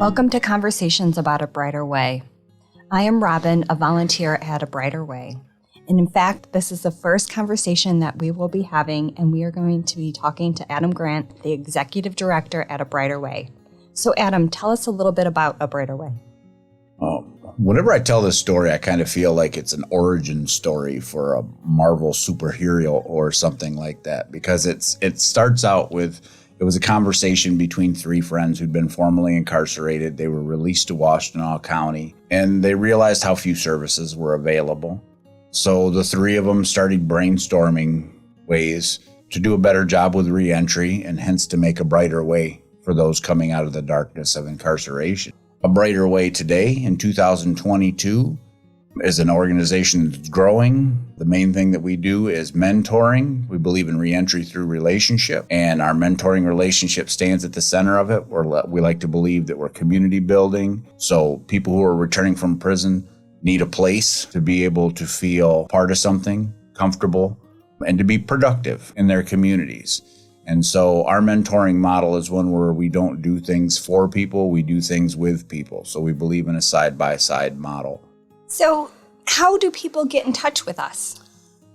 Welcome to Conversations About a Brighter Way. I am Robin, a volunteer at A Brighter Way. And in fact, this is the first conversation that we will be having, and we are going to be talking to Adam Grant, the Executive Director at A Brighter Way. So Adam, tell us a little bit about A Brighter Way. Whenever I tell this story, I kind of feel like it's an origin story for a Marvel superhero or something like that, because it starts out with, it was a conversation between three friends who'd been formerly incarcerated. They were released to Washtenaw County, and they realized how few services were available. So the three of them started brainstorming ways to do a better job with reentry, and hence to make a brighter way for those coming out of the darkness of incarceration. A Brighter Way today in 2022 is an organization that's growing. The main thing that we do is mentoring. We believe in reentry through relationship, and our mentoring relationship stands at the center of it. We like to believe that we're community building. So people who are returning from prison need a place to be able to feel part of something, comfortable, and to be productive in their communities. And so our mentoring model is one where we don't do things for people, we do things with people. So we believe in a side-by-side model. So how do people get in touch with us?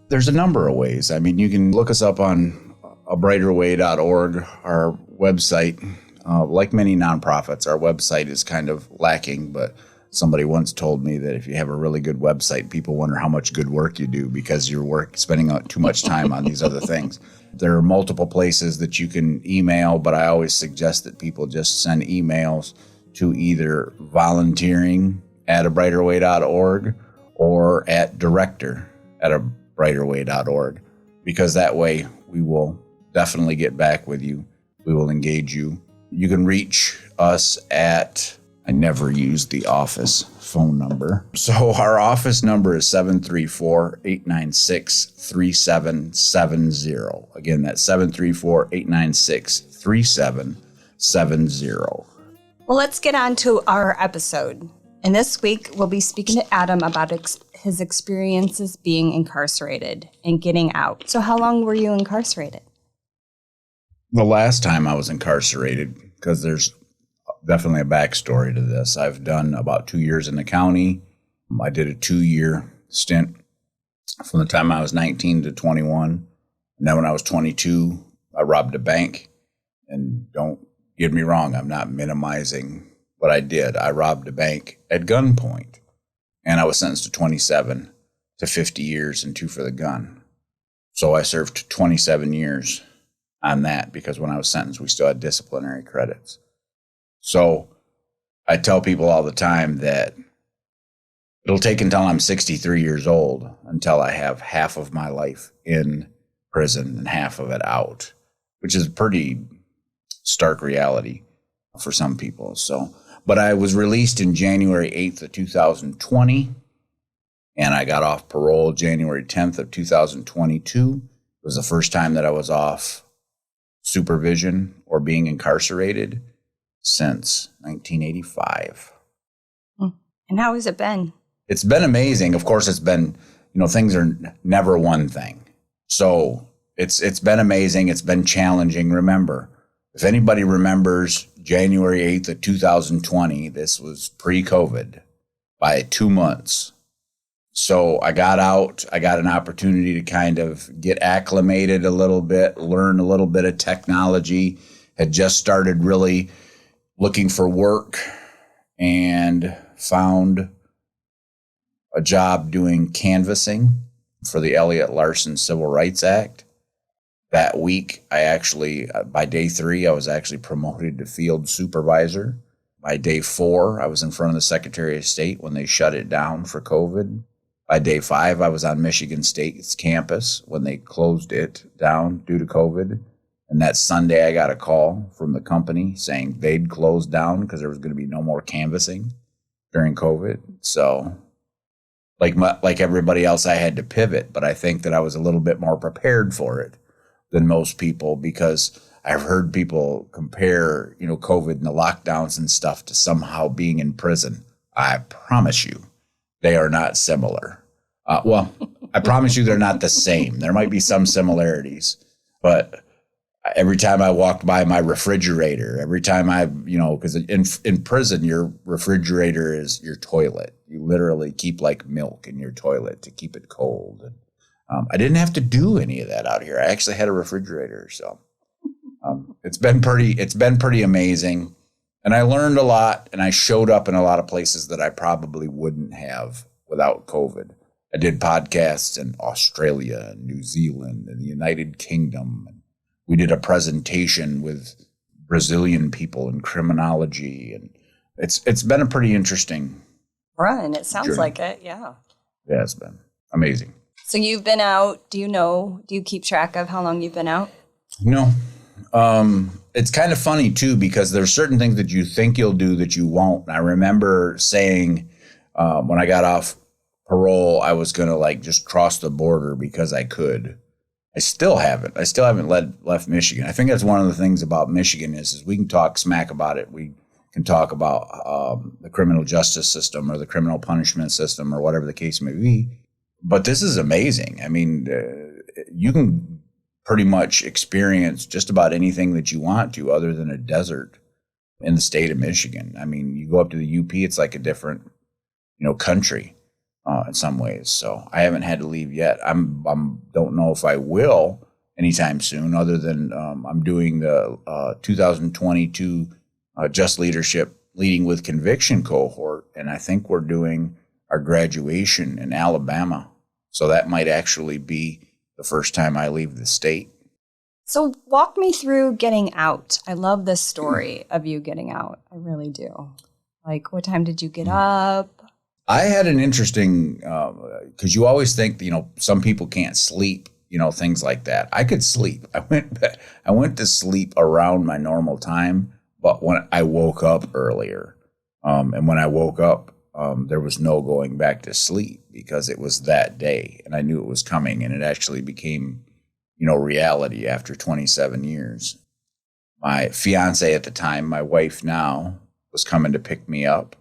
There's a number of ways. I mean, you can look us up on abrighterway.org, our website. Like many nonprofits, our website is kind of lacking, but somebody once told me that if you have a really good website, people wonder how much good work you do because you're spending too much time on these other things. There are multiple places that you can email, but I always suggest that people just send emails to either volunteering@abrighterway.org or at director@abrighterway.org, because that way we will definitely get back with you. We will engage you. You can reach us at, I never use the office phone number. So our office number is 734-896-3770. Again, that's 734-896-3770. Well, let's get on to our episode. And this week, we'll be speaking to Adam about his experiences being incarcerated and getting out. So how long were you incarcerated? The last time I was incarcerated, because there's definitely a backstory to this. I've done about 2 years in the county. I did a 2-year stint from the time I was 19 to 21. And then when I was 22, I robbed a bank. And don't get me wrong, I'm not minimizing what I did. I robbed a bank at gunpoint. And I was sentenced to 27 to 50 years and 2 for the gun. So I served 27 years on that, because when I was sentenced, we still had disciplinary credits. So I tell people all the time that it'll take until I'm 63 years old until I have half of my life in prison and half of it out, which is a pretty stark reality for some people. So, but I was released in January 8th of 2020, and I got off parole January 10th of 2022. It was the first time that I was off supervision or being incarcerated since 1985. And how has it been? It's been amazing. Of course, it's been, things are never one thing. So it's been amazing. It's been challenging. Remember, if anybody remembers January 8th of 2020, this was pre-COVID by 2 months. So I got out. I got an opportunity to kind of get acclimated a little bit, learn a little bit of technology, had just started really looking for work, and found a job doing canvassing for the Elliott Larson Civil Rights Act. That week, by day 3, I was actually promoted to field supervisor. By day 4, I was in front of the Secretary of State when they shut it down for COVID. By day 5, I was on Michigan State's campus when they closed it down due to COVID. And that Sunday, I got a call from the company saying they'd closed down because there was going to be no more canvassing during COVID. So like everybody else, I had to pivot, but I think that I was a little bit more prepared for it than most people, because I've heard people compare, COVID and the lockdowns and stuff to somehow being in prison. I promise you, they are not similar. I promise you they're not the same. There might be some similarities, but Every time I walked by my refrigerator, every time because in prison, your refrigerator is your toilet. You literally keep like milk in your toilet to keep it cold. And I didn't have to do any of that out here. I actually had a refrigerator. So it's been pretty amazing. And I learned a lot, and I showed up in a lot of places that I probably wouldn't have without COVID. I did podcasts in Australia and New Zealand and the United Kingdom. We did a presentation with Brazilian people in criminology, and it's been a pretty interesting run. It sounds journey. like it, yeah. Yeah, it's been amazing. So you've been out. Do you keep track of how long you've been out? No. It's kind of funny too, because there's certain things that you think you'll do that you won't. I remember saying when I got off parole, I was going to just cross the border because I could. I still haven't left Michigan. I think that's one of the things about Michigan is we can talk smack about it. We can talk about the criminal justice system or the criminal punishment system or whatever the case may be. But this is amazing. I mean, you can pretty much experience just about anything that you want to other than a desert in the state of Michigan. I mean, you go up to the UP, it's like a different, country. In some ways. So I haven't had to leave yet. Don't know if I will anytime soon, other than I'm doing the 2022 Just Leadership Leading with Conviction cohort. And I think we're doing our graduation in Alabama. So that might actually be the first time I leave the state. So walk me through getting out. I love this story of you getting out. I really do. Like, what time did you get up? I had an interesting, because you always think, some people can't sleep, things like that. I could sleep. I went to sleep around my normal time, but when I woke up earlier, and when I woke up, there was no going back to sleep because it was that day and I knew it was coming, and it actually became, reality after 27 years. My fiance at the time, my wife now, was coming to pick me up.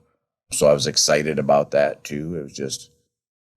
So I was excited about that too. It was just,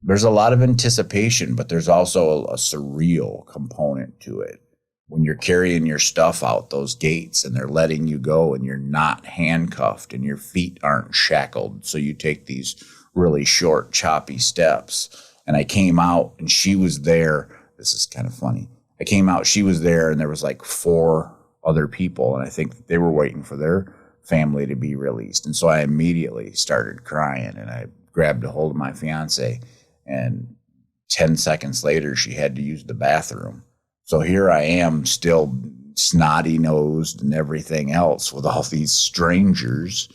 there's a lot of anticipation, but there's also a surreal component to it. When you're carrying your stuff out those gates and they're letting you go and you're not handcuffed and your feet aren't shackled. So you take these really short, choppy steps. And I came out and she was there. This is kind of funny. I came out, she was there, and there was like 4 other people. And I think they were waiting for their family to be released. And so I immediately started crying, and I grabbed a hold of my fiance, and 10 seconds later she had to use the bathroom. So here I am, still snotty nosed and everything else, with all these strangers,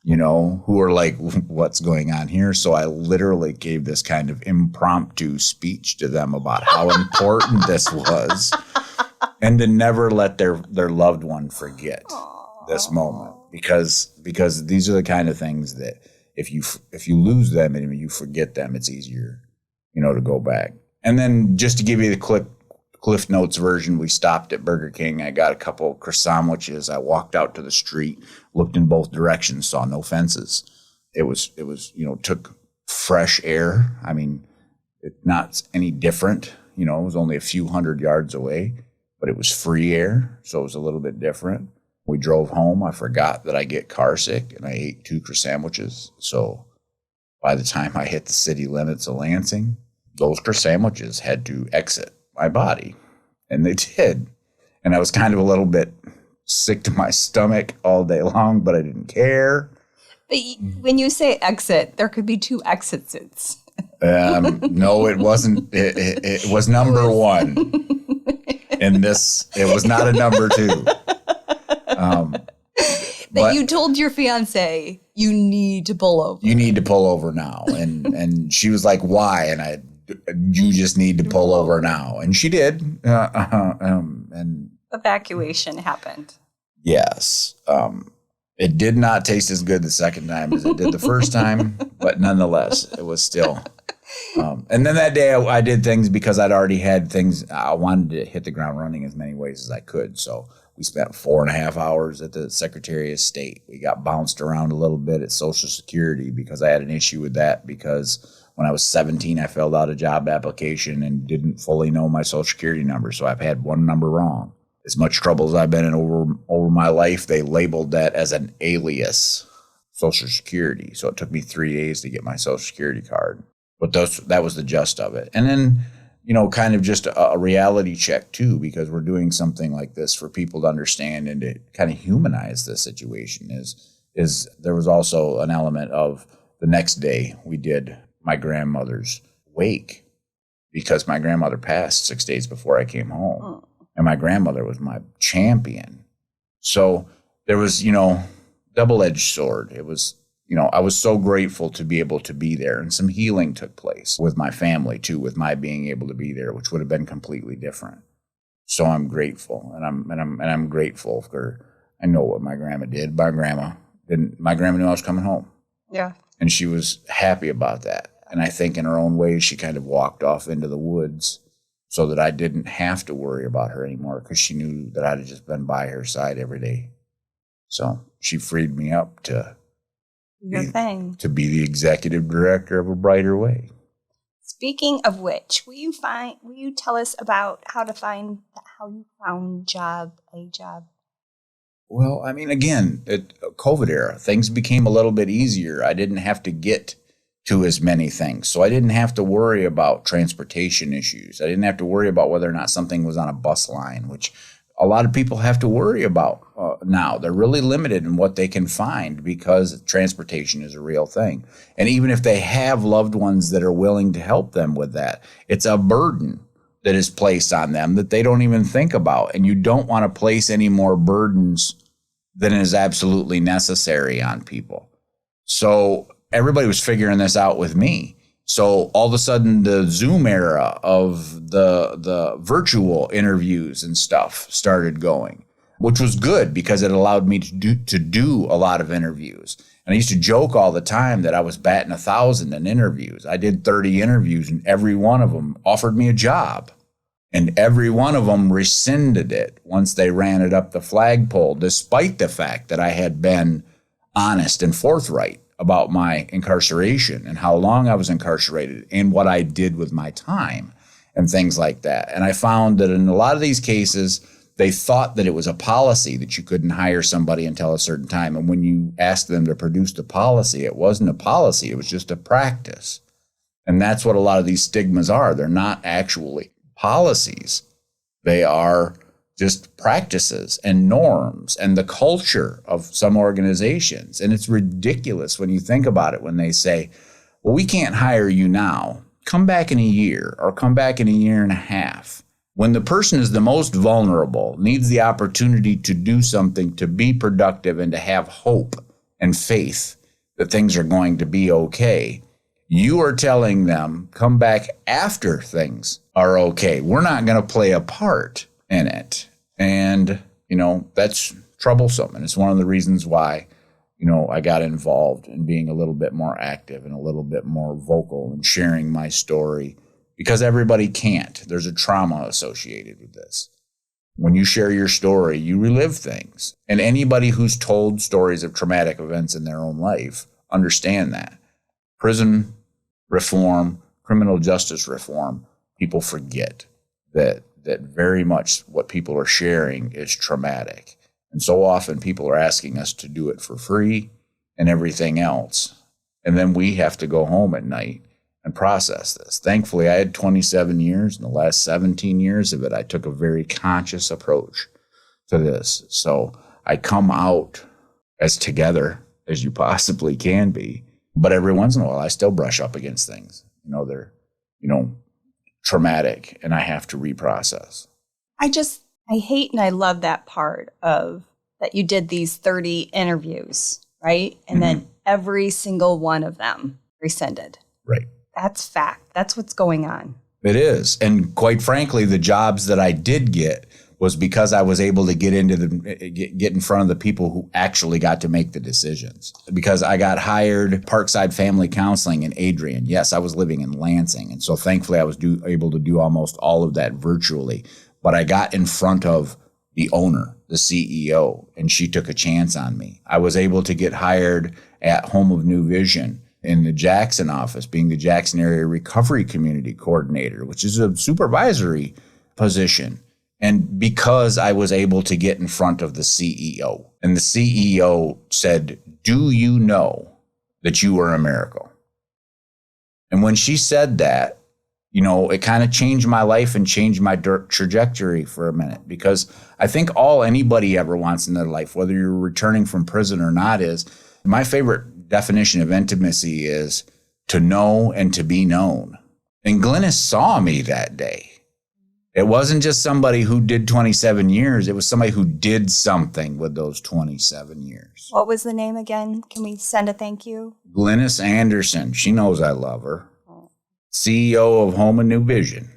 who are like, what's going on here? So I literally gave this kind of impromptu speech to them about how important this was, and to never let their loved one forget this moment. Because these are the kind of things that if you lose them and you forget them, it's easier, to go back. And then just to give you the Cliff Notes version, we stopped at Burger King. I got a couple of croissant sandwiches. I walked out to the street, looked in both directions, saw no fences. It was took fresh air. I mean, it's not any different. It was only a few hundred yards away, but it was free air, so it was a little bit different. We drove home. I forgot that I get car sick, and I ate 2 croissant sandwiches. So by the time I hit the city limits of Lansing, those croissant sandwiches had to exit my body, and they did. And I was kind of a little bit sick to my stomach all day long, but I didn't care. But when you say exit, there could be 2 exits. No, it wasn't. It was number 1. And it was not a number 2. But you told your fiance, you need to pull over. You need to pull over now. And she was like, why? And you just need to pull over now. And she did. And evacuation happened. Yes. It did not taste as good the second time as it did the first time, but nonetheless, it was still. And then that day I did things because I'd already had things. I wanted to hit the ground running as many ways as I could. So we spent 4.5 hours at the Secretary of State. We got bounced around a little bit at Social Security because I had an issue with that, because when I was 17, I filled out a job application and didn't fully know my Social Security number. So I've had one number wrong. As much trouble as I've been in over my life, they labeled that as an alias Social Security. So it took me 3 days to get my Social Security card. But that was the gist of it. And then, kind of just a reality check too, because we're doing something like this for people to understand and to kind of humanize the situation is there was also an element of the next day we did my grandmother's wake because my grandmother passed 6 days before I came home. And my grandmother was my champion. So there was, double-edged sword. It was, I was so grateful to be able to be there, and some healing took place with my family too, with my being able to be there, which would have been completely different. So I'm grateful, and I'm grateful for. I know what my grandma did. My grandma knew I was coming home. Yeah, and she was happy about that. And I think in her own way, she kind of walked off into the woods so that I didn't have to worry about her anymore because she knew that I'd just been by her side every day. So she freed me up to be the executive director of A Brighter Way. Speaking of which, will you tell us about how you found a job? Well, I mean, again, COVID era, things became a little bit easier. I didn't have to get to as many things. So I didn't have to worry about transportation issues. I didn't have to worry about whether or not something was on a bus line, which a lot of people have to worry about now. They're really limited in what they can find because transportation is a real thing. And even if they have loved ones that are willing to help them with that, it's a burden that is placed on them that they don't even think about. And you don't want to place any more burdens than is absolutely necessary on people. So everybody was figuring this out with me. So all of a sudden, the Zoom era of the virtual interviews and stuff started going, which was good because it allowed me to do a lot of interviews. And I used to joke all the time that I was batting 1,000 in interviews. I did 30 interviews, and every one of them offered me a job. And every one of them rescinded it once they ran it up the flagpole, despite the fact that I had been honest and forthright about my incarceration and how long I was incarcerated and what I did with my time and things like that. And I found that in a lot of these cases, they thought that it was a policy that you couldn't hire somebody until a certain time. And when you asked them to produce the policy, it wasn't a policy. It was just a practice. And that's what a lot of these stigmas are. They're not actually policies. They are just practices and norms and the culture of some organizations. And it's ridiculous when you think about it, when they say, well, we can't hire you now. Come back in a year or come back in a year and a half. When the person is the most vulnerable, needs the opportunity to do something, to be productive and to have hope and faith that things are going to be okay, you are telling them, come back after things are okay. We're not going to play a part in it. And, that's troublesome. And it's one of the reasons why, I got involved in being a little bit more active and a little bit more vocal and sharing my story, because everybody can't. There's a trauma associated with this. When you share your story, you relive things. And anybody who's told stories of traumatic events in their own life understand that. Prison reform, criminal justice reform, people forget that very much what people are sharing is traumatic. And so often people are asking us to do it for free and everything else. And then we have to go home at night and process this. Thankfully, I had 27 years. In the last 17 years of it, I took a very conscious approach to this. So I come out as together as you possibly can be. But every once in a while, I still brush up against things. They're, traumatic, and I have to reprocess. I hate and I love that part of that you did these 30 interviews, right? And then every single one of them rescinded. Right. That's fact. That's what's going on. It is. And quite frankly, the jobs that I did get was because I was able to get in front of the people who actually got to make the decisions. Because I got hired Parkside Family Counseling in Adrian. Yes, I was living in Lansing. And so thankfully I was able to do almost all of that virtually. But I got in front of the owner, the CEO, and she took a chance on me. I was able to get hired at Home of New Vision in the Jackson office, being the Jackson Area Recovery Community Coordinator, which is a supervisory position. And because I was able to get in front of the CEO, and the CEO said, "Do you know that you are a miracle?" And when she said that, it kind of changed my life and changed my trajectory for a minute, because I think all anybody ever wants in their life, whether you're returning from prison or not, is my favorite definition of intimacy is to know and to be known. And Glynis saw me that day. It wasn't just somebody who did 27 years. It was somebody who did something with those 27 years. What was the name again? Can we send a thank you? Glynis Anderson. She knows I love her. CEO of Home and New Vision.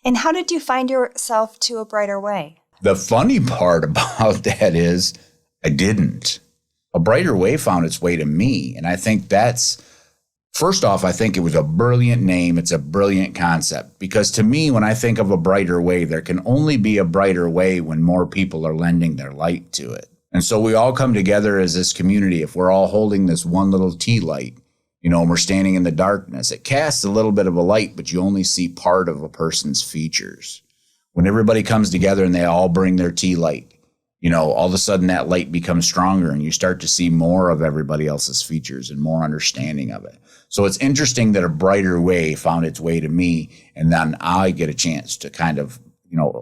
And how did you find yourself to a brighter way? The funny part about that is I didn't. A Brighter Way found its way to me. And I think first off, I think it was a brilliant name. It's a brilliant concept, because to me, when I think of a brighter way, there can only be a brighter way when more people are lending their light to it. And so we all come together as this community. If we're all holding this one little tea light, and we're standing in the darkness, it casts a little bit of a light, but you only see part of a person's features. When everybody comes together and they all bring their tea light, all of a sudden that light becomes stronger and you start to see more of everybody else's features and more understanding of it. So it's interesting that A Brighter Way found its way to me, and then I get a chance to kind of,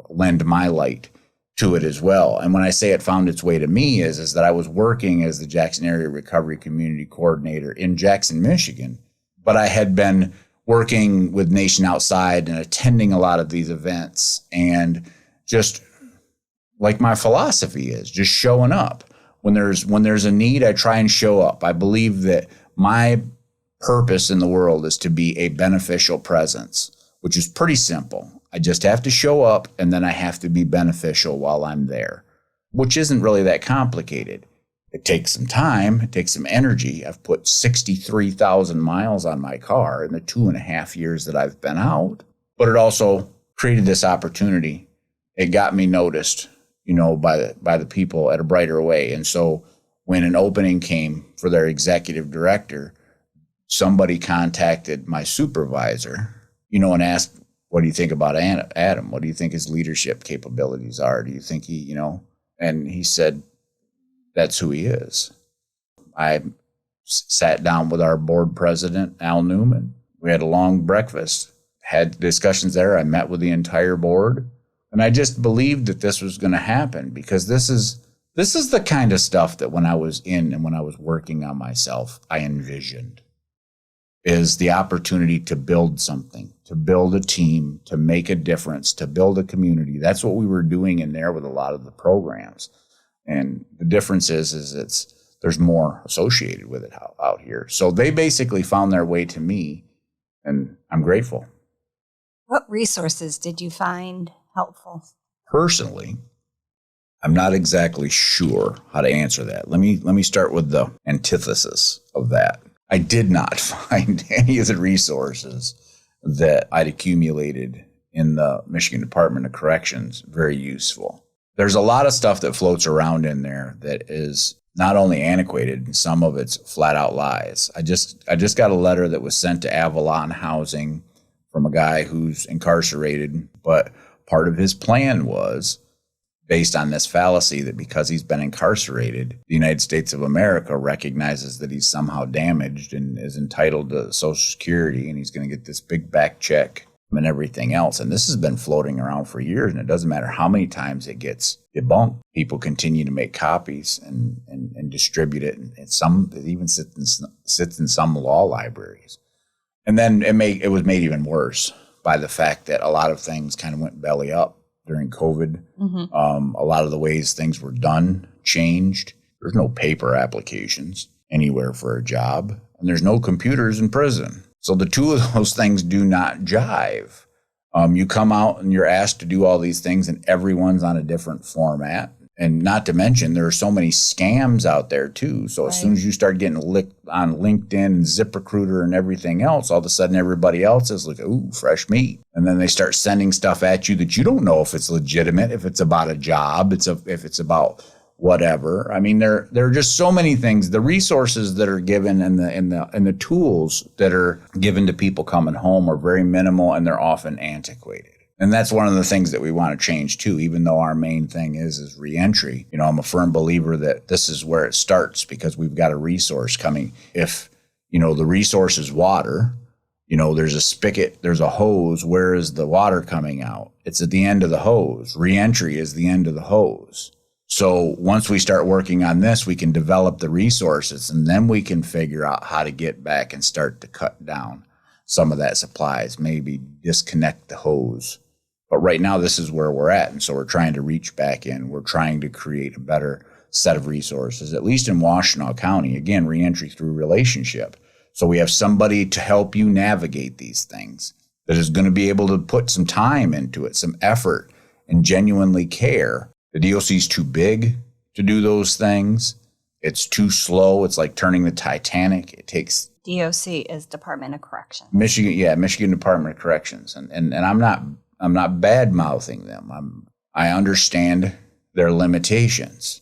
lend my light to it as well. And when I say it found its way to me is that I was working as the Jackson Area Recovery Community Coordinator in Jackson, Michigan, but I had been working with Nation Outside and attending a lot of these events, and just like my philosophy is just showing up. When there's a need, I try and show up. I believe that my purpose in the world is to be a beneficial presence, which is pretty simple. I just have to show up, and then I have to be beneficial while I'm there, which isn't really that complicated. It takes some time. It takes some energy. I've put 63,000 miles on my car in the 2.5 years that I've been out, but it also created this opportunity. It got me noticed, by the people at A Brighter Way. And so when an opening came for their executive director, somebody contacted my supervisor, and asked, "What do you think about Adam? What do you think his leadership capabilities are? Do you think he, And he said, "That's who he is." I sat down with our board president, Al Newman. We had a long breakfast, had discussions there. I met with the entire board, and I just believed that this was going to happen, because this is the kind of stuff that when I was in and when I was working on myself, I envisioned. Is the opportunity to build something, to build a team, to make a difference, to build a community. That's what we were doing in there with a lot of the programs. And the difference is there's more associated with it out here. So they basically found their way to me, and I'm grateful. What resources did you find helpful? Personally, I'm not exactly sure how to answer that. Let me start with the antithesis of that. I did not find any of the resources that I'd accumulated in the Michigan Department of Corrections very useful. There's a lot of stuff that floats around in there that is not only antiquated, some of it's flat out lies. I just got a letter that was sent to Avalon Housing from a guy who's incarcerated, but part of his plan was based on this fallacy that because he's been incarcerated, the United States of America recognizes that he's somehow damaged and is entitled to Social Security, and he's going to get this big back check and everything else. And this has been floating around for years, and it doesn't matter how many times it gets debunked. People continue to make copies and distribute it, and it even sits in some law libraries. And then it was made even worse by the fact that a lot of things kind of went belly up during COVID. Mm-hmm. A lot of the ways things were done changed. There's no paper applications anywhere for a job, and there's no computers in prison. So the two of those things do not jive. You come out and you're asked to do all these things, and everyone's on a different format. And not to mention, there are so many scams out there too. So as soon as you start getting licked on LinkedIn and ZipRecruiter and everything else, all of a sudden everybody else is like, ooh, fresh meat. And then they start sending stuff at you that you don't know if it's legitimate, if it's about a job, if it's about whatever. I mean, there are just so many things. The resources that are given and the tools that are given to people coming home are very minimal, and they're often antiquated. And that's one of the things that we want to change too, even though our main thing is reentry. I'm a firm believer that this is where it starts because we've got a resource coming. If, the resource is water, there's a spigot, there's a hose. Where is the water coming out? It's at the end of the hose. Reentry is the end of the hose. So once we start working on this, we can develop the resources and then we can figure out how to get back and start to cut down some of that supplies, maybe disconnect the hose. But right now, this is where we're at. And so we're trying to reach back in. We're trying to create a better set of resources, at least in Washtenaw County. Again, reentry through relationship. So we have somebody to help you navigate these things that is going to be able to put some time into it, some effort, and genuinely care. The DOC is too big to do those things. It's too slow. It's like turning the Titanic. It takes... DOC is Department of Corrections. Michigan Department of Corrections. And I'm not bad-mouthing them. I understand their limitations.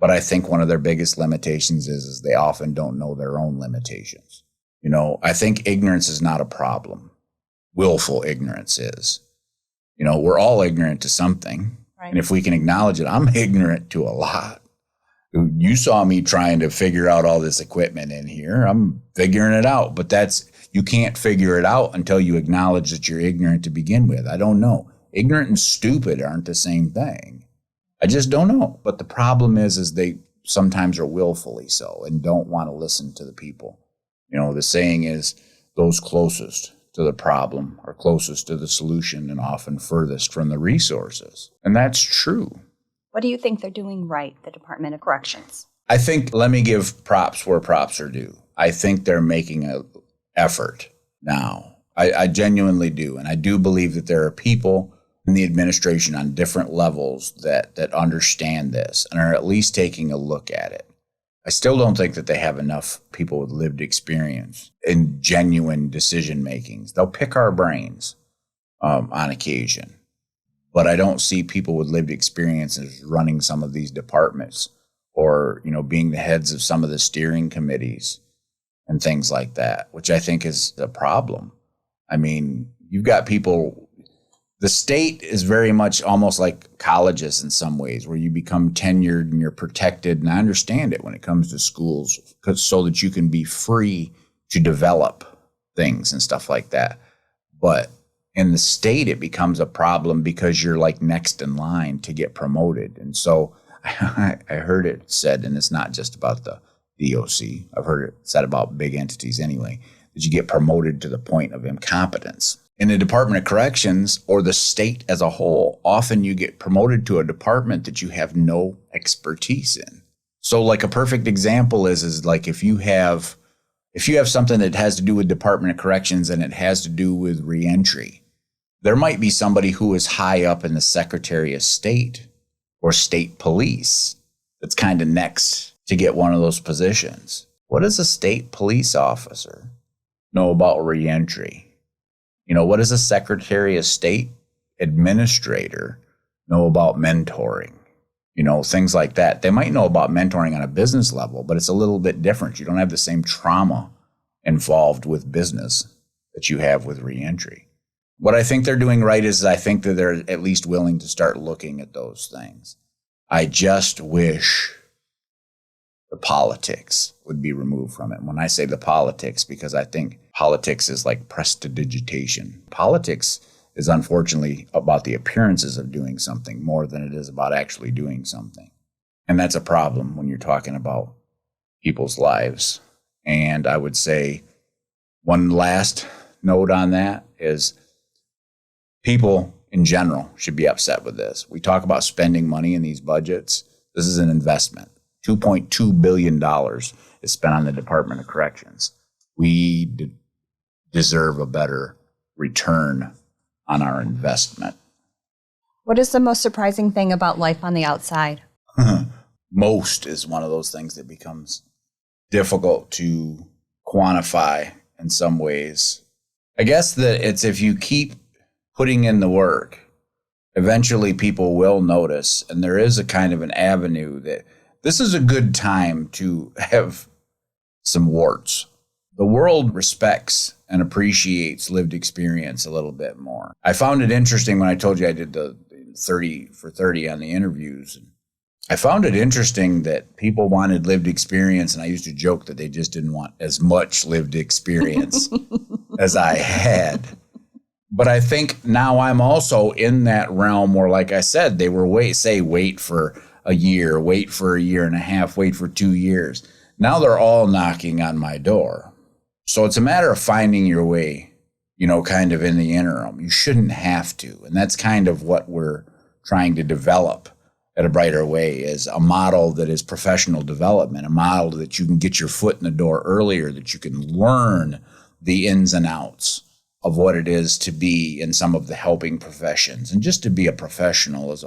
But I think one of their biggest limitations is they often don't know their own limitations. I think ignorance is not a problem. Willful ignorance is. We're all ignorant to something. Right. And if we can acknowledge it, I'm ignorant to a lot. You saw me trying to figure out all this equipment in here. I'm figuring it out. But you can't figure it out until you acknowledge that you're ignorant to begin with. I don't know. Ignorant and stupid aren't the same thing. I just don't know. But the problem is they sometimes are willfully so and don't want to listen to the people. The saying is those closest to the problem are closest to the solution and often furthest from the resources. And that's true. What do you think they're doing right, the Department of Corrections? I think, let me give props where props are due. I think they're making an effort now. I genuinely do. And I do believe that there are people in the administration on different levels that understand this and are at least taking a look at it. I still don't think that they have enough people with lived experience in genuine decision makings. They'll pick our brains on occasion, but I don't see people with lived experiences running some of these departments or, being the heads of some of the steering committees and things like that, which I think is a problem. I mean, you've got people. The state is very much almost like colleges in some ways, where you become tenured and you're protected. And I understand it when it comes to schools, so that you can be free to develop things and stuff like that. But in the state, it becomes a problem because you're like next in line to get promoted. And so I heard it said, and it's not just about the DOC. I've heard it said about big entities anyway, that you get promoted to the point of incompetence. In the Department of Corrections or the state as a whole, often you get promoted to a department that you have no expertise in. So like a perfect example is like if you have something that has to do with Department of Corrections and it has to do with reentry, there might be somebody who is high up in the Secretary of State or State Police that's kind of next to get one of those positions. What does a state police officer know about reentry? What does a Secretary of State administrator know about mentoring? Things like that. They might know about mentoring on a business level, but it's a little bit different. You don't have the same trauma involved with business that you have with reentry. What I think they're doing right is I think that they're at least willing to start looking at those things. I just wish the politics would be removed from it. When I say the politics, because I think politics is like prestidigitation. Politics is unfortunately about the appearances of doing something more than it is about actually doing something. And that's a problem when you're talking about people's lives. And I would say one last note on that is people in general should be upset with this. We talk about spending money in these budgets. This is an investment. $2.2 billion is spent on the Department of Corrections. We deserve a better return on our investment. What is the most surprising thing about life on the outside? Most is one of those things that becomes difficult to quantify in some ways. I guess that it's if you keep putting in the work, eventually people will notice, and there is a kind of an avenue that this is a good time to have some warts. The world respects and appreciates lived experience a little bit more. I found it interesting when I told you I did the 30 for 30 on the interviews. I found it interesting that people wanted lived experience, and I used to joke that they just didn't want as much lived experience as I had. But I think now I'm also in that realm where, like I said, they were wait for a year, wait for a year and a half, wait for 2 years. Now they're all knocking on my door. So it's a matter of finding your way, kind of in the interim. You shouldn't have to. And that's kind of what we're trying to develop at A Brighter Way, is a model that is professional development, a model that you can get your foot in the door earlier, that you can learn the ins and outs of what it is to be in some of the helping professions and just to be a professional as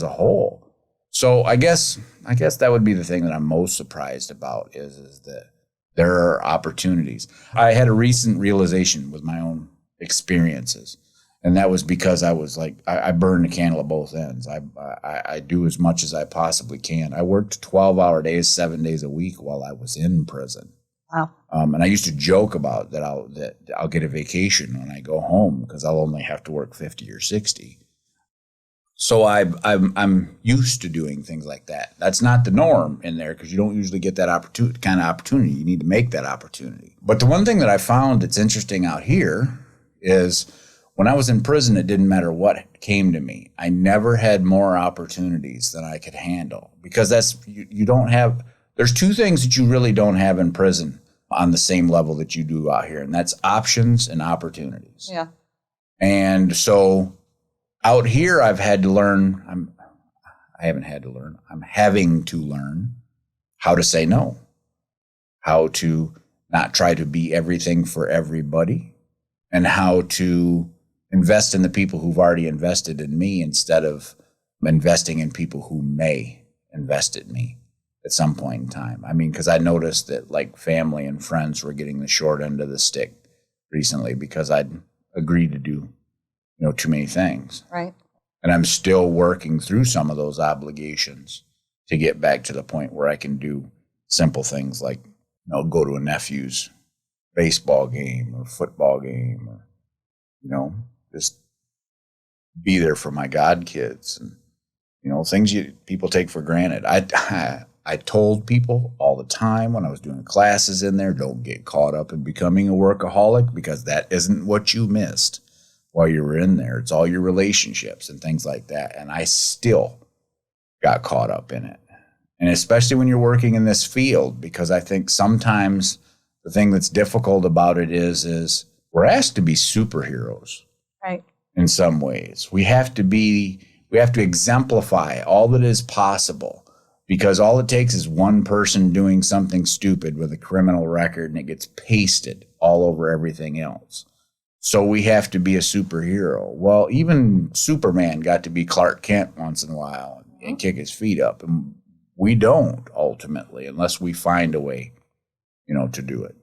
a whole. So I guess that would be the thing that I'm most surprised about is that there are opportunities. I had a recent realization with my own experiences, and that was because I was like, I burn the candle at both ends. I do as much as I possibly can. I worked 12-hour days, 7 days a week while I was in prison. Wow. And I used to joke about that I'll get a vacation when I go home because I'll only have to work 50 or 60. So I'm used to doing things like that. That's not the norm in there because you don't usually get that kind of opportunity. You need to make that opportunity. But the one thing that I found that's interesting out here is when I was in prison, it didn't matter what came to me. I never had more opportunities than I could handle because you don't have. There's two things that you really don't have in prison on the same level that you do out here, and that's options and opportunities. Yeah. And so out here, I've had to learn, I haven't had to learn, I'm having to learn how to say no, how to not try to be everything for everybody, and how to invest in the people who've already invested in me instead of investing in people who may invest in me at some point in time. I mean, because I noticed that like family and friends were getting the short end of the stick recently because I'd agreed to do too many things. Right. And I'm still working through some of those obligations to get back to the point where I can do simple things like, go to a nephew's baseball game or football game or, just be there for my godkids and, things people take for granted. I told people all the time when I was doing classes in there, don't get caught up in becoming a workaholic because that isn't what you missed while you were in there. It's all your relationships and things like that. And I still got caught up in it. And especially when you're working in this field, because I think sometimes the thing that's difficult about it is we're asked to be superheroes. Right. In some ways. We have to exemplify all that is possible because all it takes is one person doing something stupid with a criminal record and it gets pasted all over everything else. So we have to be a superhero. Well, even Superman got to be Clark Kent once in a while and kick his feet up. And we don't ultimately, unless we find a way, to do it.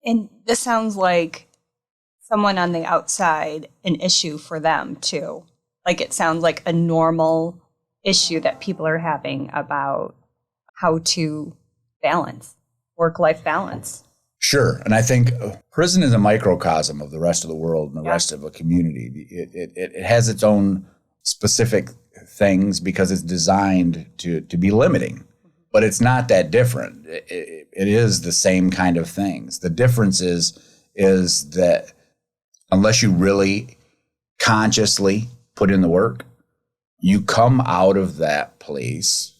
And this sounds like someone on the outside, an issue for them too. Like it sounds like a normal issue that people are having about how to balance, work-life balance. Sure. And I think prison is a microcosm of the rest of the world and the rest of a community. It has its own specific things because it's designed to be limiting, but it's not that different. It is the same kind of things. The difference is that unless you really consciously put in the work, you come out of that place,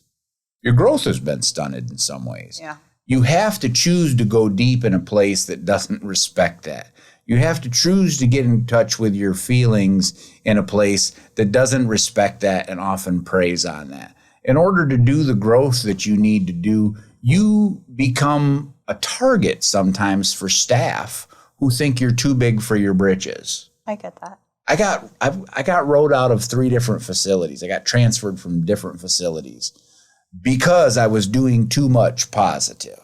your growth has been stunted in some ways. Yeah. You have to choose to go deep in a place that doesn't respect that. You have to choose to get in touch with your feelings in a place that doesn't respect that and often preys on that. In order to do the growth that you need to do, you become a target sometimes for staff who think you're too big for your britches. I get that. I got wrote out of 3 different facilities. I got transferred from different facilities because I was doing too much positive.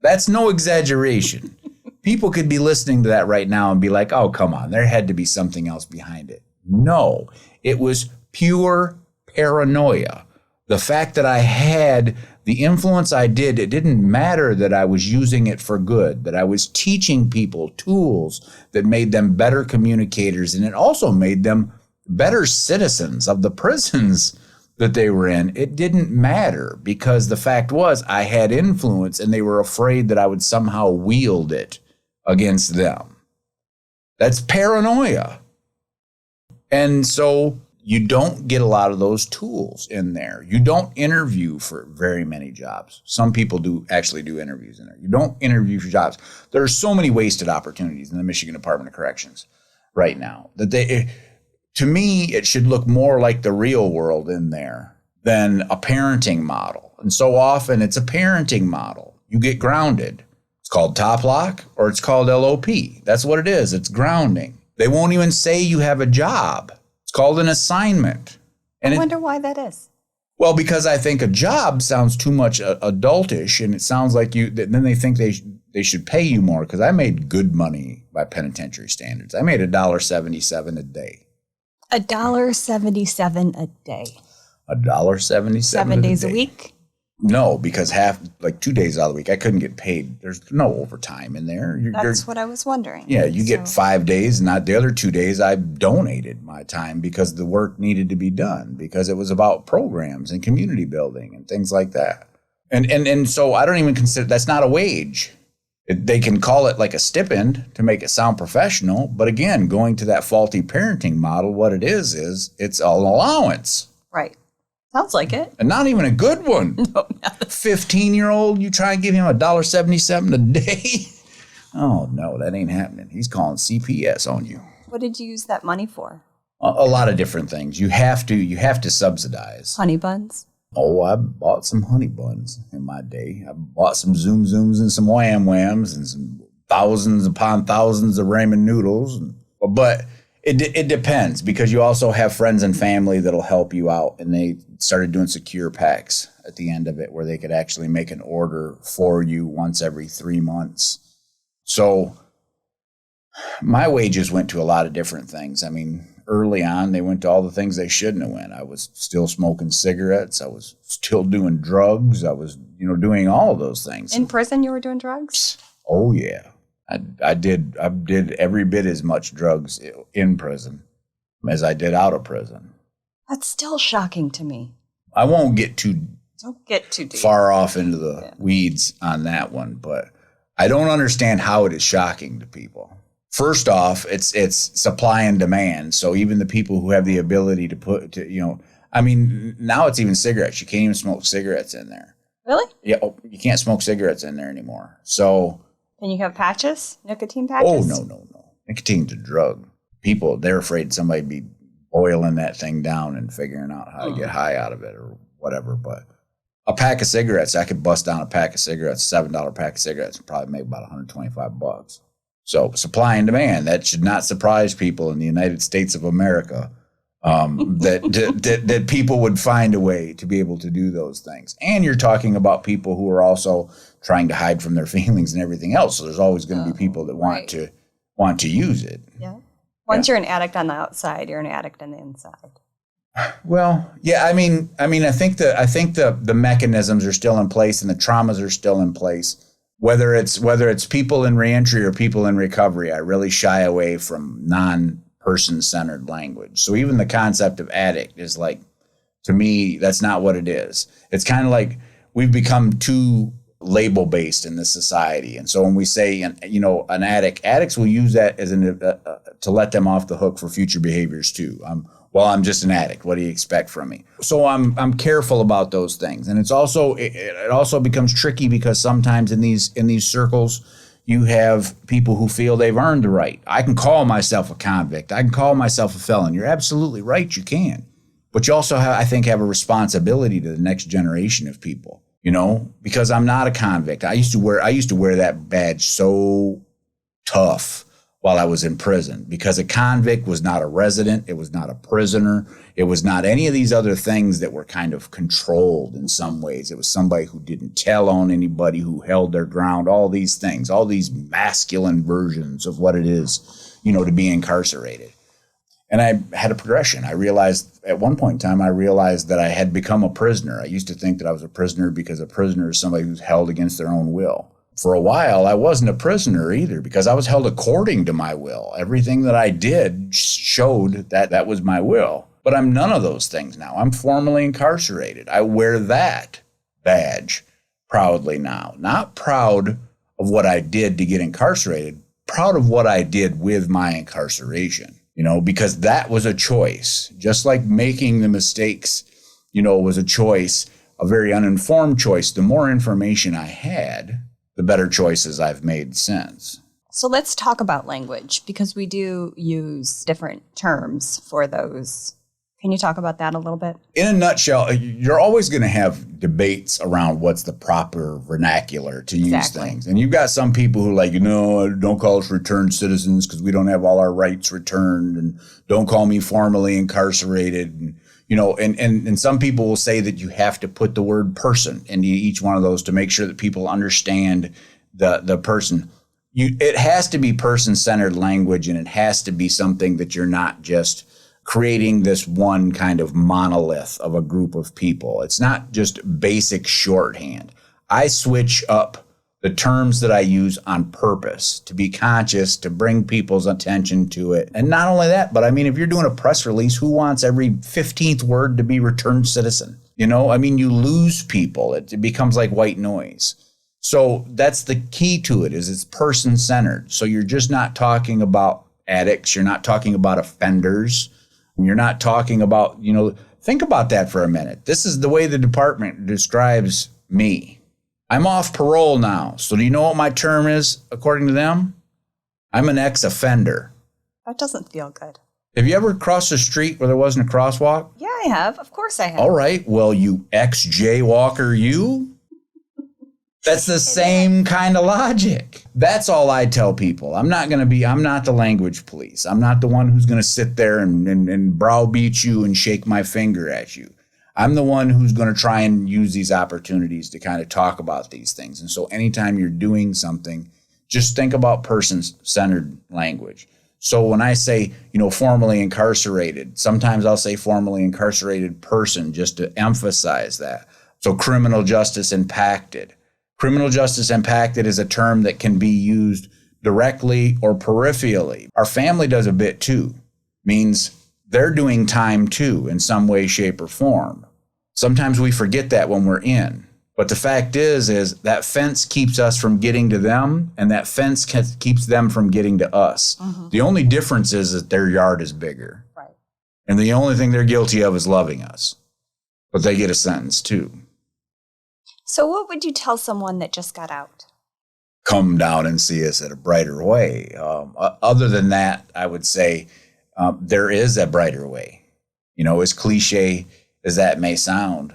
That's no exaggeration. People could be listening to that right now and be like, oh, come on, there had to be something else behind it. No, it was pure paranoia. The fact that I had the influence I did, it didn't matter that I was using it for good, that I was teaching people tools that made them better communicators, and it also made them better citizens of the prisons that they were in. It didn't matter, because the fact was I had influence and they were afraid that I would somehow wield it against them. That's paranoia. And so you don't get a lot of those tools in there. You don't interview for very many jobs. Some people do actually do interviews in there. You don't interview for jobs. There are so many wasted opportunities in the Michigan Department of Corrections right now that to me, it should look more like the real world in there than a parenting model. And so often it's a parenting model. You get grounded. It's called top lock or it's called LOP. That's what it is. It's grounding. They won't even say you have a job. It's called an assignment. And I wonder why that is. Well, because I think a job sounds too much adultish, and it sounds like then they think they should pay you more, because I made good money by penitentiary standards. I made $1.77 a day. $1.77 a day. $1.77 7 days a week? No, because 2 days out of the week, I couldn't get paid. There's no overtime in there. That's what I was wondering. Yeah, you get 5 days, and not the other 2 days I donated my time because the work needed to be done, because it was about programs and community building and things like that. And so I don't even consider, that's not a wage. They can call it like a stipend to make it sound professional. But again, going to that faulty parenting model, what it is it's an allowance. Right. Sounds like it. And not even a good one. No, 15-year-old, you try and give him $1.77 a day? Oh, no, that ain't happening. He's calling CPS on you. What did you use that money for? A lot of different things. You have to subsidize. Honey buns? Oh, I bought some honey buns in my day. I bought some Zoom Zooms and some Wham Whams and some thousands upon thousands of ramen noodles. But it depends, because you also have friends and family that'll help you out. And they started doing secure packs at the end of it, where they could actually make an order for you once every 3 months. So my wages went to a lot of different things. I mean, early on, they went to all the things they shouldn't have went. I was still smoking cigarettes. I was still doing drugs. I was, doing all of those things. In prison, you were doing drugs? Oh, yeah. I did every bit as much drugs in prison as I did out of prison. That's still shocking to me. I won't get Don't get too deep. far off into the weeds on that one, but I don't understand how it is shocking to people. First off, it's supply and demand. So even the people who have the ability now it's even cigarettes. You can't even smoke cigarettes in there. Really? Yeah, you can't smoke cigarettes in there anymore. So. Can you have patches? Nicotine patches? Oh, no. Nicotine's a drug. People, they're afraid somebody be boiling that thing down and figuring out how to get high out of it or whatever. But a pack of cigarettes, I could bust down a pack of cigarettes, $7 pack of cigarettes, and probably make about $125. So supply and demand, that should not surprise people in the United States of America, that people would find a way to be able to do those things. And you're talking about people who are also trying to hide from their feelings and everything else. So there's always going to be people that want to use it. Yeah. Once you're an addict on the outside, you're an addict on the inside. Well, yeah, I mean, I think the mechanisms are still in place and the traumas are still in place. Whether it's people in reentry or people in recovery, I really shy away from non-person-centered language. So even the concept of addict is like, to me, that's not what it is. It's kind of like we've become too label-based in this society. And so when we say, an addict, addicts will use that as to let them off the hook for future behaviors too. I'm just an addict. What do you expect from me? So I'm careful about those things. And it also becomes tricky because sometimes in these circles, you have people who feel they've earned the right. I can call myself a convict. I can call myself a felon. You're absolutely right. You can. But you also have a responsibility to the next generation of people, because I'm not a convict. I used to wear that badge so tough while I was in prison, because a convict was not a resident. It was not a prisoner. It was not any of these other things that were kind of controlled in some ways. It was somebody who didn't tell on anybody, who held their ground, all these things, all these masculine versions of what it is, to be incarcerated. And I had a progression. I realized at one point in time, that I had become a prisoner. I used to think that I was a prisoner because a prisoner is somebody who's held against their own will. For a while, I wasn't a prisoner either because I was held according to my will. Everything that I did showed that that was my will. But I'm none of those things now. I'm formally incarcerated. I wear that badge proudly now. Not proud of what I did to get incarcerated, proud of what I did with my incarceration, because that was a choice. Just like making the mistakes, was a choice, a very uninformed choice. The more information I had, the better choices I've made since. So let's talk about language because we do use different terms for those. Can you talk about that a little bit? In a nutshell, you're always going to have debates around what's the proper vernacular to use things. And you've got some people who are like, don't call us returned citizens because we don't have all our rights returned, and don't call me formally incarcerated. And and some people will say that you have to put the word person into each one of those to make sure that people understand the person. It has to be person-centered language, and it has to be something that you're not just creating this one kind of monolith of a group of people. It's not just basic shorthand. I switch up the terms that I use on purpose to be conscious, to bring people's attention to it. And not only that, but if you're doing a press release, who wants every 15th word to be returned citizen? You lose people. It becomes like white noise. So that's the key to it, is it's person-centered. So you're just not talking about addicts. You're not talking about offenders. You're not talking about, think about that for a minute. This is the way the department describes me. I'm off parole now. So do you know what my term is according to them? I'm an ex-offender. That doesn't feel good. Have you ever crossed a street where there wasn't a crosswalk? Yeah, I have. Of course I have. All right. Well, you ex-jaywalker, you? That's the same kind of logic. That's all I tell people. I'm not the language police. I'm not the one who's going to sit there and browbeat you and shake my finger at you. I'm the one who's going to try and use these opportunities to kind of talk about these things. And so anytime you're doing something, just think about person-centered language. So when I say, formally incarcerated, sometimes I'll say formally incarcerated person just to emphasize that. So criminal justice impacted. Criminal justice impacted is a term that can be used directly or peripherally. Our family does a bit too. Means they're doing time too in some way, shape, or form. Sometimes we forget that when we're in. But the fact is that fence keeps us from getting to them, and that fence keeps them from getting to us. Mm-hmm. The only difference is that their yard is bigger. Right. And the only thing they're guilty of is loving us. But they get a sentence too. So what would you tell someone that just got out? Come down and see us at A Brighter Way. Other than that, I would say there is a brighter way. As cliche as that may sound,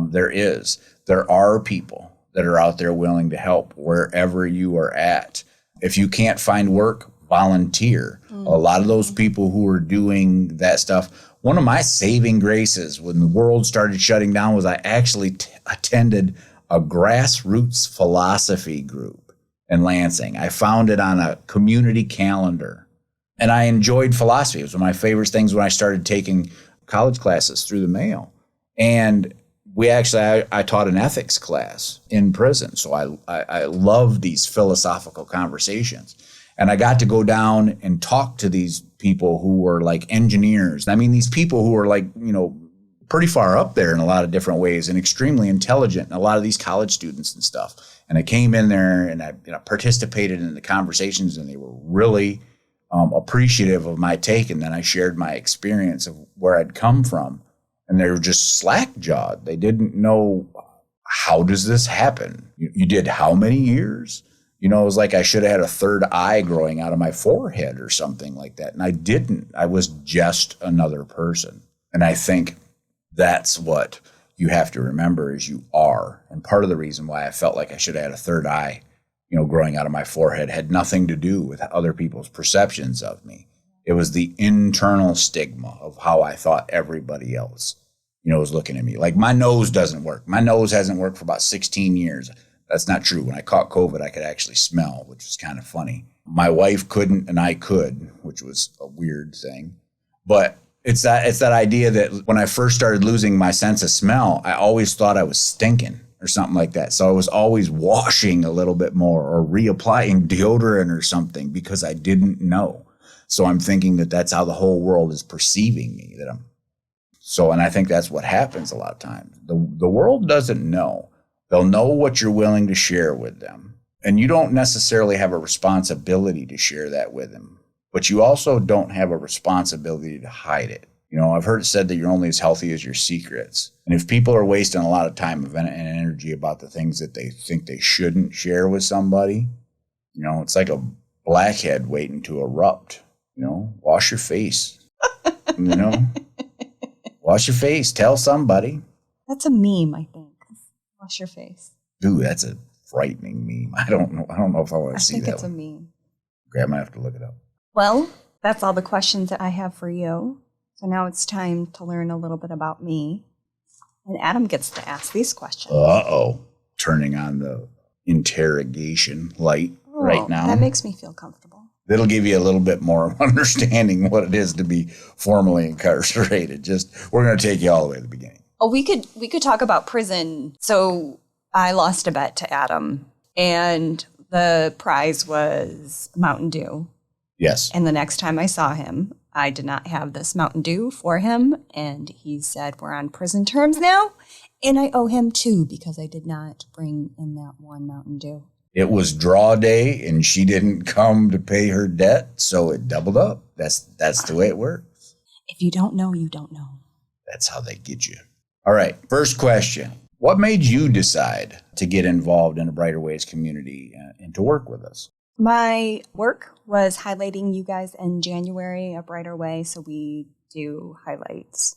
there is. There are people that are out there willing to help wherever you are at. If you can't find work, volunteer. A lot of those people who are doing that stuff. One of my saving graces when the world started shutting down was I actually attended a grassroots philosophy group in Lansing. I found it on a community calendar, and I enjoyed philosophy. It was one of my favorite things when I started taking college classes through the mail. And I taught an ethics class in prison. So I love these philosophical conversations. And I got to go down and talk to these people who were like engineers. These people who were like, pretty far up there in a lot of different ways and extremely intelligent, and a lot of these college students and stuff. And I came in there and I participated in the conversations, and they were really appreciative of my take. And then I shared my experience of where I'd come from, and they were just slack-jawed. They didn't know, how does this happen? You did how many years? It was like I should have had a third eye growing out of my forehead or something like that. And I didn't. I was just another person. And I think that's what you have to remember is you are. And part of the reason why I felt like I should have had a third eye, growing out of my forehead had nothing to do with other people's perceptions of me. It was the internal stigma of how I thought everybody else, was looking at me. Like my nose doesn't work. My nose hasn't worked for about 16 years. That's not true. When I caught COVID, I could actually smell, which was kind of funny. My wife couldn't and I could, which was a weird thing. But it's that idea that when I first started losing my sense of smell, I always thought I was stinking or something like that. So I was always washing a little bit more or reapplying deodorant or something because I didn't know. So I'm thinking that that's how the whole world is perceiving me. And I think that's what happens a lot of times. The world doesn't know. They'll know what you're willing to share with them. And you don't necessarily have a responsibility to share that with them. But you also don't have a responsibility to hide it. I've heard it said that you're only as healthy as your secrets. And if people are wasting a lot of time and energy about the things that they think they shouldn't share with somebody, it's like a blackhead waiting to erupt. Wash your face. Wash your face. Tell somebody. That's a meme, I think. Wash your face. Dude, that's a frightening meme. I don't know if I want to see that. I think it's a meme. Okay, I might have to look it up. Well, that's all the questions that I have for you. So now it's time to learn a little bit about me. And Adam gets to ask these questions. Uh-oh. Turning on the interrogation light right now. That makes me feel comfortable. That'll give you a little bit more understanding what it is to be formally incarcerated. We're going to take you all the way to the beginning. Oh, we could talk about prison. So I lost a bet to Adam, and the prize was Mountain Dew. Yes. And the next time I saw him, I did not have this Mountain Dew for him. And he said, we're on prison terms now. And I owe him 2 because I did not bring in that one Mountain Dew. It was draw day and she didn't come to pay her debt. So it doubled up. That's the way it works. If you don't know, you don't know. That's how they get you. All right. First question. What made you decide to get involved in a Brighter Ways community and to work with us? My work was highlighting you guys in January, A Brighter Way. So we do highlights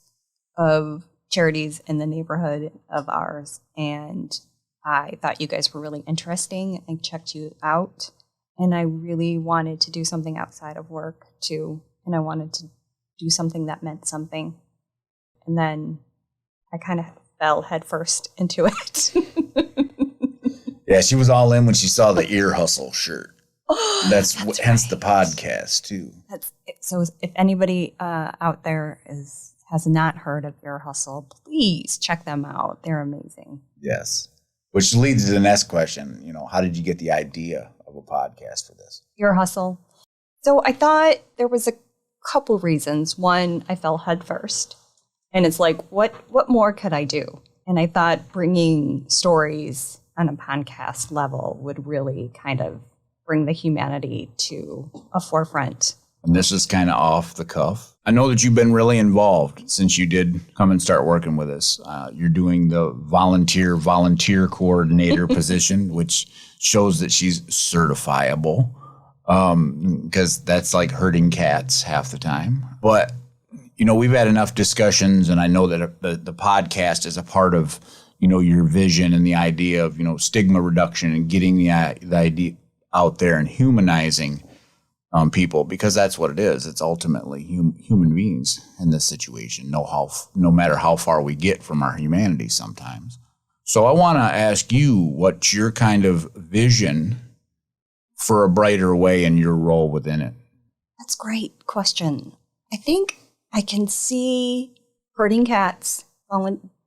of charities in the neighborhood of ours. And I thought you guys were really interesting. I checked you out. And I really wanted to do something outside of work too. And I wanted to do something that meant something. And then I kind of fell headfirst into it. Yeah, she was all in when she saw the Ear Hustle shirt. That's hence right. The podcast too. So if anybody out there has not heard of Ear Hustle, please check them out. They're amazing. Yes. Which leads to the next question. How did you get the idea of a podcast for this? Ear Hustle. So I thought there was a couple reasons. One, I fell headfirst. And it's like, what more could I do? And I thought bringing stories on a podcast level would really kind of bring the humanity to a forefront. And this is kind of off the cuff. I know that you've been really involved since you did come and start working with us. You're doing the volunteer coordinator position, which shows that she's certifiable, because that's like herding cats half the time. But, we've had enough discussions, and I know that the podcast is a part of, your vision and the idea of, stigma reduction and getting the idea out there and humanizing people, because that's what it is. It's ultimately human beings in this situation, no matter how far we get from our humanity sometimes. So I want to ask you, what's your kind of vision for A Brighter Way and your role within it? That's a great question. I think I can see herding cats,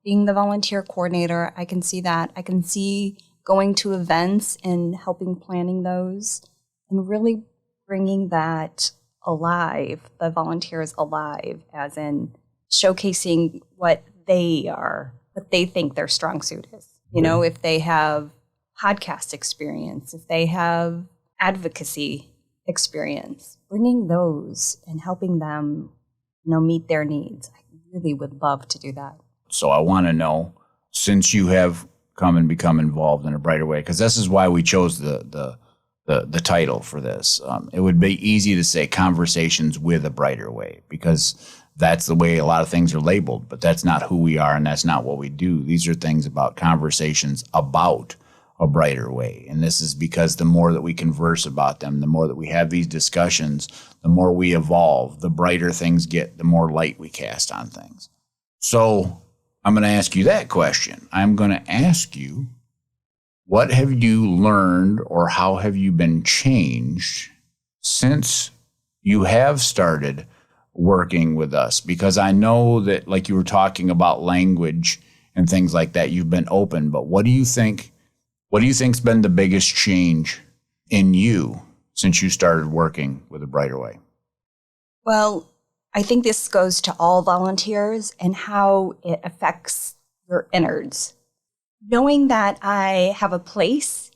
being the volunteer coordinator. I can see that. I can see going to events and helping planning those and really bringing that alive, the volunteers alive, as in showcasing what they think their strong suit is. If they have podcast experience, if they have advocacy experience, bringing those and helping them, meet their needs. I really would love to do that. So I want to know, since you have come and become involved in A Brighter Way, because this is why we chose the title for this. It would be easy to say Conversations with A Brighter Way, because that's the way a lot of things are labeled, but that's not who we are and that's not what we do. These are things about conversations about a brighter way. And this is because the more that we converse about them, the more that we have these discussions, the more we evolve, the brighter things get, the more light we cast on things. So I'm going to ask you that question. I'm going to ask you, what have you learned or how have you been changed since you have started working with us? Because I know that, like you were talking about language and things like that, you've been open, but what do you think's been the biggest change in you since you started working with A Brighter Way? Well, I think this goes to all volunteers and how it affects your innards. Knowing that I have a place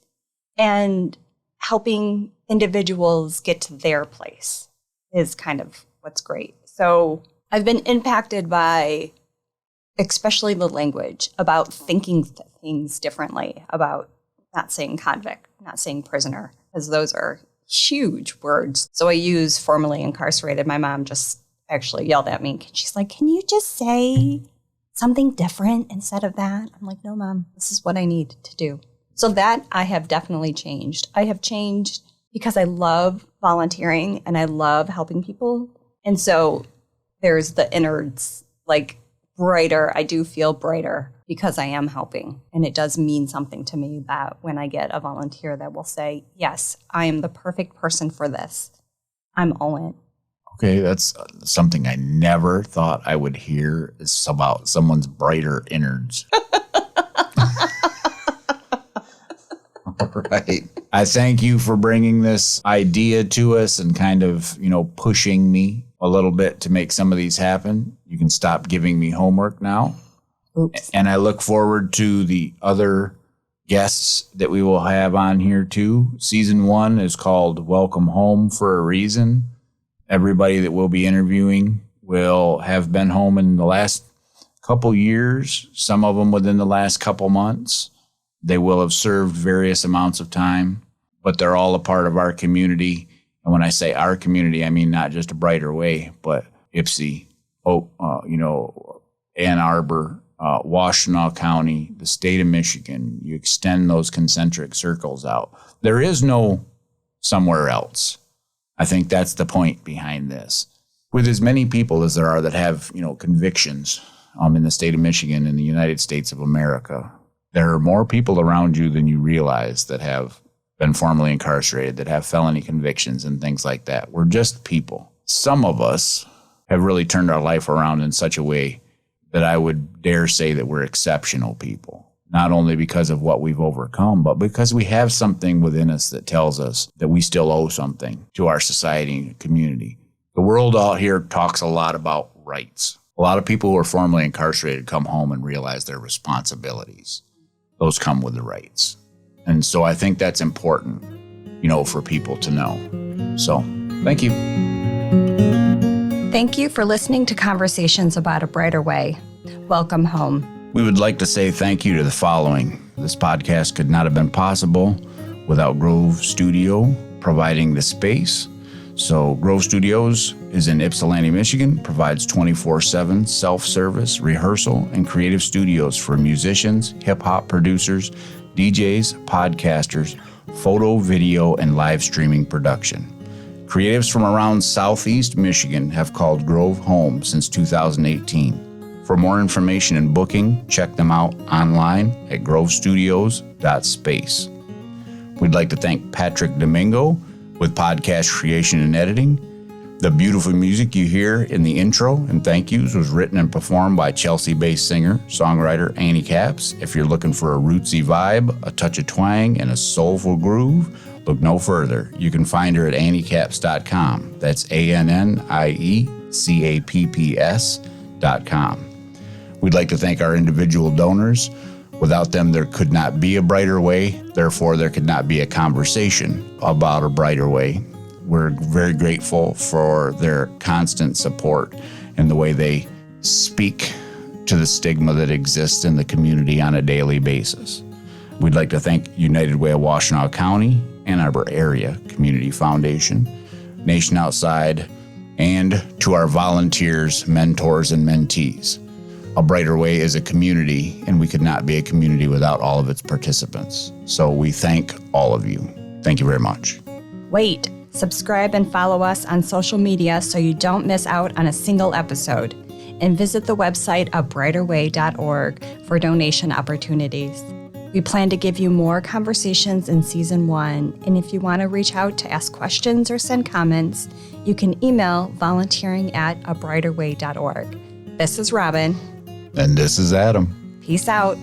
and helping individuals get to their place is kind of what's great. So I've been impacted by, especially the language, about thinking things differently, about not saying convict, not saying prisoner, because those are huge words. So I use formerly incarcerated. My mom just actually yelled at me. She's like, can you just say something different instead of that? I'm like, no, Mom, this is what I need to do. So that I have definitely changed. I have changed because I love volunteering and I love helping people. And so there's the innards, like brighter. I do feel brighter because I am helping. And it does mean something to me that when I get a volunteer that will say, yes, I am the perfect person for this, I'm all in. Okay, that's something I never thought I would hear is about someone's brighter innards. All right. I thank you for bringing this idea to us and kind of, pushing me a little bit to make some of these happen. You can stop giving me homework now. Oops. And I look forward to the other guests that we will have on here too. Season 1 is called Welcome Home for a reason. Everybody that we'll be interviewing will have been home in the last couple years, some of them within the last couple months. They will have served various amounts of time, but they're all a part of our community. And when I say our community, I mean not just A Brighter Way, but Ypsi, Ann Arbor, Washtenaw County, the state of Michigan. You extend those concentric circles out. There is no somewhere else. I think that's the point behind this. With as many people as there are that have, convictions in the state of Michigan and the United States of America, there are more people around you than you realize that have been formerly incarcerated, that have felony convictions and things like that. We're just people. Some of us have really turned our life around in such a way that I would dare say that we're exceptional people. Not only because of what we've overcome, but because we have something within us that tells us that we still owe something to our society and community. The world out here talks a lot about rights. A lot of people who are formerly incarcerated come home and realize their responsibilities. Those come with the rights. And so I think that's important, for people to know. So, thank you. Thank you for listening to Conversations About A Brighter Way. Welcome home. We would like to say thank you to the following. This podcast could not have been possible without Grove Studio providing the space. So Grove Studios is in Ypsilanti, Michigan, provides 24/7 self-service, rehearsal, and creative studios for musicians, hip-hop producers, DJs, podcasters, photo, video, and live streaming production. Creatives from around Southeast Michigan have called Grove home since 2018. For more information and booking, check them out online at grovestudios.space. We'd like to thank Patrick Domingo with podcast creation and editing. The beautiful music you hear in the intro and thank yous was written and performed by Chelsea-based singer, songwriter Annie Capps. If you're looking for a rootsy vibe, a touch of twang, and a soulful groove, look no further. You can find her at anniecapps.com. That's ANNIECAPPS.com. We'd like to thank our individual donors. Without them, there could not be A Brighter Way. Therefore, there could not be a conversation about A Brighter Way. We're very grateful for their constant support and the way they speak to the stigma that exists in the community on a daily basis. We'd like to thank United Way of Washtenaw County, Ann Arbor Area Community Foundation, Nation Outside, and to our volunteers, mentors, and mentees. A Brighter Way is a community, and we could not be a community without all of its participants. So we thank all of you. Thank you very much. Wait, subscribe and follow us on social media so you don't miss out on a single episode. And visit the website abrighterway.org for donation opportunities. We plan to give you more conversations in season 1, and if you want to reach out to ask questions or send comments, you can email volunteering@abrighterway.org. This is Robin. And this is Adam. Peace out.